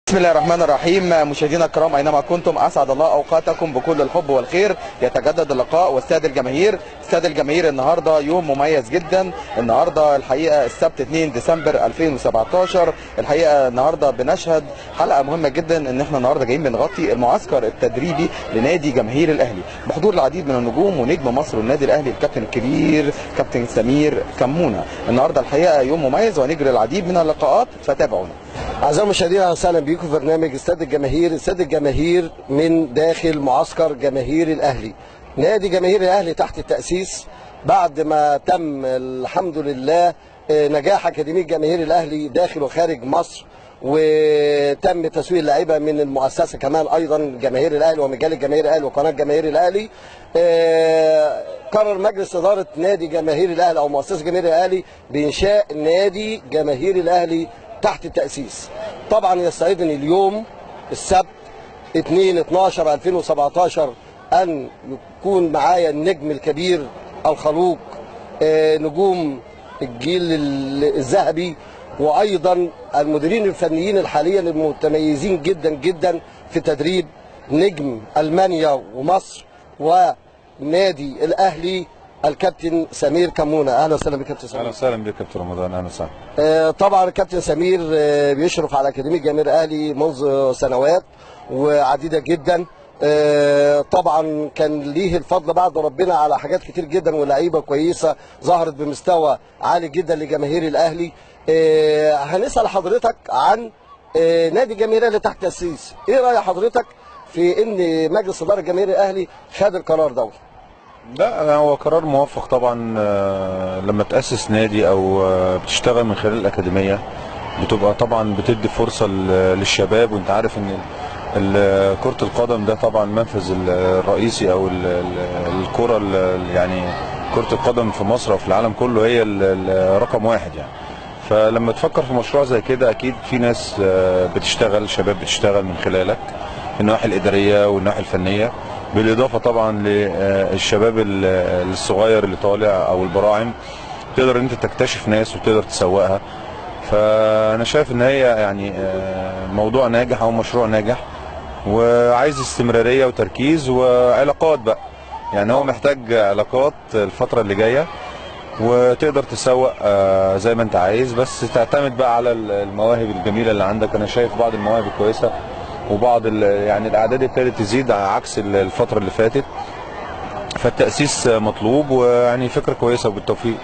بسم الله الرحمن الرحيم. مشاهدينا الكرام اينما كنتم، اسعد الله اوقاتكم بكل الحب والخير. يتجدد اللقاء والساده الجماهير. الساده الجماهير، النهارده يوم مميز جدا. النهارده الحقيقه السبت 2 ديسمبر 2017. الحقيقه النهارده بنشهد حلقه مهمه جدا، ان احنا النهارده جايين بنغطي المعسكر التدريبي لنادي جماهير الاهلي بحضور العديد من النجوم ونجم مصر والنادي الاهلي الكابتن الكبير كابتن سمير كمونه. النهارده الحقيقه يوم مميز وهنجري العديد من اللقاءات، فتابعونا. أعزائي المشاهدين، أهلا وسهلا بيكم في برنامج استاد الجماهير. استاد الجماهير من داخل معسكر جماهير الأهلي. نادي جماهير الأهلي تحت التأسيس بعد ما تم الحمد لله نجاح أكاديمية جماهير الأهلي داخل وخارج مصر، وتم تسويق اللعيبه من المؤسسه كمان ايضا جماهير الاهلي ومجله جماهير الاهلي وقناه جماهير الاهلي. قرر مجلس اداره نادي جماهير الاهلي او مؤسسه جماهير الاهلي بانشاء نادي جماهير الاهلي تحت التأسيس. طبعا يسعدني اليوم السبت 2/12/2017 ان يكون معايا النجم الكبير الخلوق، نجوم الجيل الذهبي، وايضا المديرين الفنيين الحاليا المتميزين جدا جدا في تدريب نجم المانيا ومصر ونادي الاهلي الكابتن سمير كمونه. اهلا وسهلا بك كابتن سمير. اهلا وسهلا بك كابتن رمضان. اهلا وسهلا. طبعا الكابتن سمير بيشرف على اكاديميه جماهير الاهلي منذ سنوات وعديده جدا. طبعا كان ليه الفضل بعد ربنا على حاجات كتير جدا ولاعيبه كويسه ظهرت بمستوى عالي جدا لجماهير الاهلي. هنسال حضرتك عن نادي جماهير الاهلي تحت تاسيس. ايه راي حضرتك في ان مجلس اداره جماهير الاهلي خد القرار ده؟ لا، هو قرار موفق طبعا. لما تأسس نادي او بتشتغل من خلال الأكاديمية بتبقى طبعا بتدي فرصة للشباب، وانت عارف ان كرة القدم ده طبعا منفذ الرئيسي او الكرة يعني كرة القدم في مصر او في العالم كله هي رقم واحد يعني. فلما تفكر في مشروع زي كده اكيد في ناس بتشتغل، شباب بتشتغل من خلالك، النواحي الإدارية والنواحي الفنية، بالإضافة طبعا للشباب الصغير اللي طالع أو البراعم، تقدر أنت تكتشف ناس وتقدر تسوقها. فأنا شايف إن هي يعني موضوع ناجح أو مشروع ناجح، وعايز استمرارية وتركيز وعلاقات بقى. يعني هو محتاج علاقات الفترة اللي جاية، وتقدر تسوق زي ما أنت عايز، بس تعتمد بقى على المواهب الجميلة اللي عندك. أنا شايف بعض المواهب الكويسة وبعض يعني الاعداد ابتدت تزيد عكس الفتره اللي فاتت، فالتاسيس مطلوب ويعني فكره كويسه وبالتوفيق.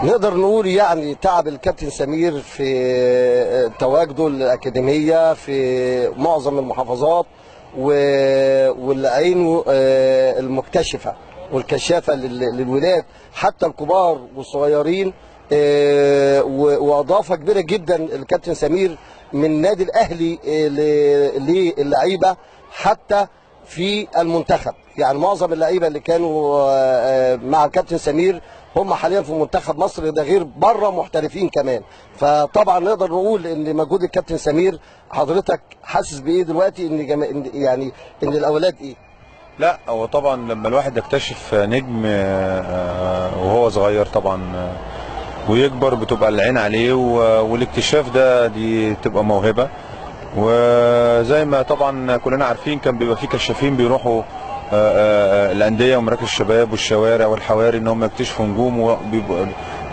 نقدر نقول يعني تعب الكابتن سمير في تواجده الاكاديميه في معظم المحافظات والعين المكتشفه والكشافه للولاد حتى الكبار والصغيرين. واضافه كبيره جدا الكابتن سمير من نادي الاهلي للعيبه حتى في المنتخب. يعني معظم اللعيبه اللي كانوا مع الكابتن سمير هم حاليا في منتخب مصر، ده غير بره محترفين كمان. فطبعا نقدر نقول ان مجهود الكابتن سمير. حضرتك حاسس بايه دلوقتي يعني ان الاولاد ايه؟ لا، هو طبعا لما الواحد يكتشف نجم وهو صغير طبعا ويكبر بتبقى العين عليه، والاكتشاف ده دي تبقى موهبه. وزي ما طبعا كلنا عارفين كان بيبقى في كشافين بيروحوا الانديه ومراكز الشباب والشوارع والحواري ان هم يكتشفوا نجوم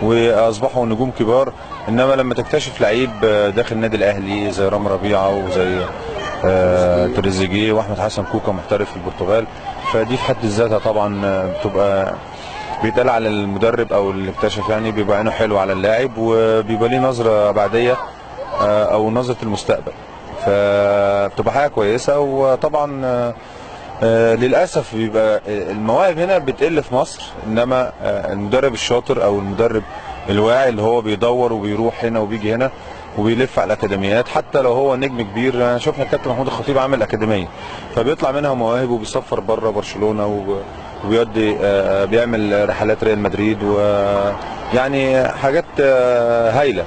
واصبحوا نجوم كبار. انما لما تكتشف لعيب داخل النادي الاهلي زي رامي ربيعه وزي تريزيجيه واحمد حسن كوكا محترف في البرتغال، فدي في حد ذاتها طبعا بتبقى بيتقال على المدرب او اللي اكتشف، يعني بيبقى عينه حلو على اللاعب وبيبقى ليه نظره بعديه او نظره المستقبل، فبتبقى حاجه كويسه. وطبعا للاسف بيبقى المواهب هنا بتقل في مصر، انما المدرب الشاطر او المدرب الواعي اللي هو بيدور وبيروح هنا وبيجي هنا وبيلف على الاكاديميات، حتى لو هو نجم كبير. شفنا الكابتن محمود الخطيب عامل اكاديميه فبيطلع منها مواهب وبيسافر بره برشلونه وبيودي بيعمل رحلات ريال مدريد ويعني حاجات هايله.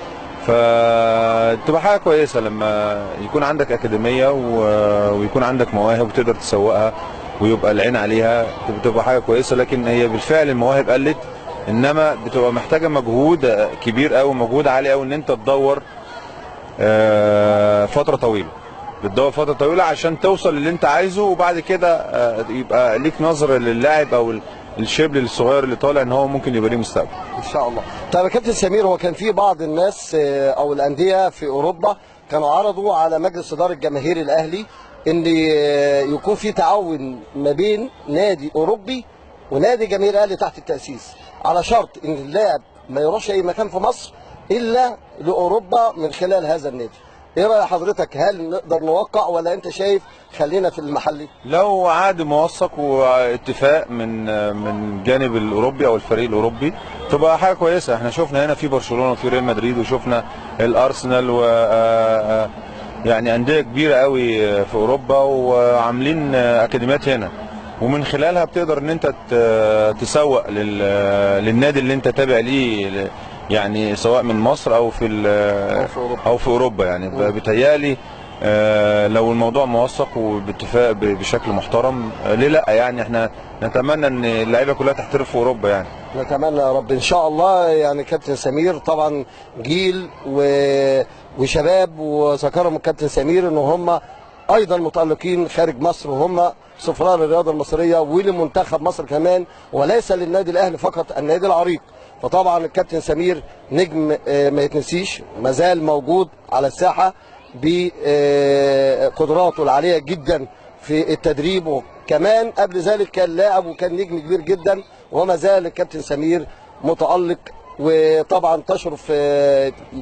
فتبقى حاجه كويسه لما يكون عندك اكاديميه ويكون عندك مواهب وتقدر تسوقها ويبقى العين عليها، بتبقى حاجه كويسه. لكن هي بالفعل المواهب قلت، انما بتبقى محتاجه مجهود كبير قوي، مجهود عالي قوي ان انت تدور فتره طويله. بتدور فتره طويله عشان توصل للي انت عايزه، وبعد كده يبقى ليك نظره للاعب او الشبل الصغير اللي طالع ان هو ممكن يبقى ليه مستقبل ان شاء الله. طيب يا كابتن سمير، هو كان في بعض الناس او الانديه في اوروبا كانوا عرضوا على مجلس اداره جماهير الاهلي ان يكون في تعاون ما بين نادي اوروبي ونادي جماهير الاهلي تحت التاسيس، على شرط ان اللاعب ما يروحش اي مكان في مصر الا لاوروبا من خلال هذا النادي. ايه راي حضرتك؟ هل نقدر نوقع ولا انت شايف خلينا في المحلي؟ لو عقد موثق واتفاق من جانب الاوروبي او الفريق الاوروبي تبقى حاجه كويسه. احنا شفنا هنا في برشلونه وفي ريال مدريد وشفنا الارسنال و يعني انديه كبيره قوي في اوروبا وعاملين اكاديميات هنا، ومن خلالها بتقدر ان انت تسوق للنادي اللي انت تابع ليه، يعني سواء من مصر او في اوروبا يعني. بيتهيألي لو الموضوع موثق وباتفاق بشكل محترم ليه لا؟ يعني احنا نتمنى ان اللعيبه كلها تحترف في اوروبا يعني. نتمنى يا رب ان شاء الله. يعني كابتن سمير طبعا جيل وشباب، وذكرهم الكابتن سمير ان هم ايضا متالقين خارج مصر، وهم سفراء للرياضه المصريه ولمنتخب مصر كمان، وليس للنادي الاهلي فقط، النادي العريق. فطبعا الكابتن سمير نجم ما يتنسيش، ما زال موجود على الساحه بقدراته العاليه جدا في التدريب، وكمان قبل ذلك كان لاعب وكان نجم كبير جدا، وما زال الكابتن سمير متالق. وطبعا تشرف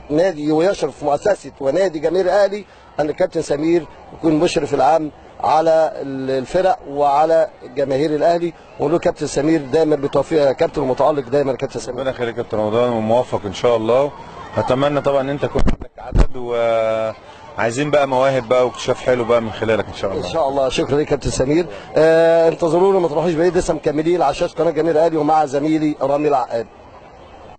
نادي ويشرف مؤسسه ونادي جماهير الاهلي ان الكابتن سمير يكون مشرف العام على الفرق وعلى جماهير الاهلي. ونقول له كابتن سمير دايما بالتوفيق، كابتن متالق دايما كابتن سمير. ربنا يخليك يا كابتن رمضان وموفق ان شاء الله. اتمنى طبعا ان انت يكون عندك عدد، وعايزين بقى مواهب بقى واكتشاف حلو بقى من خلالك ان شاء الله. ان شاء الله. شكرا ليك كابتن سمير. انتظرونا، ما تروحوش بعيد، لسه مكملين على شاشه قناه جماهير الاهلي ومع زميلي رامي العقاد.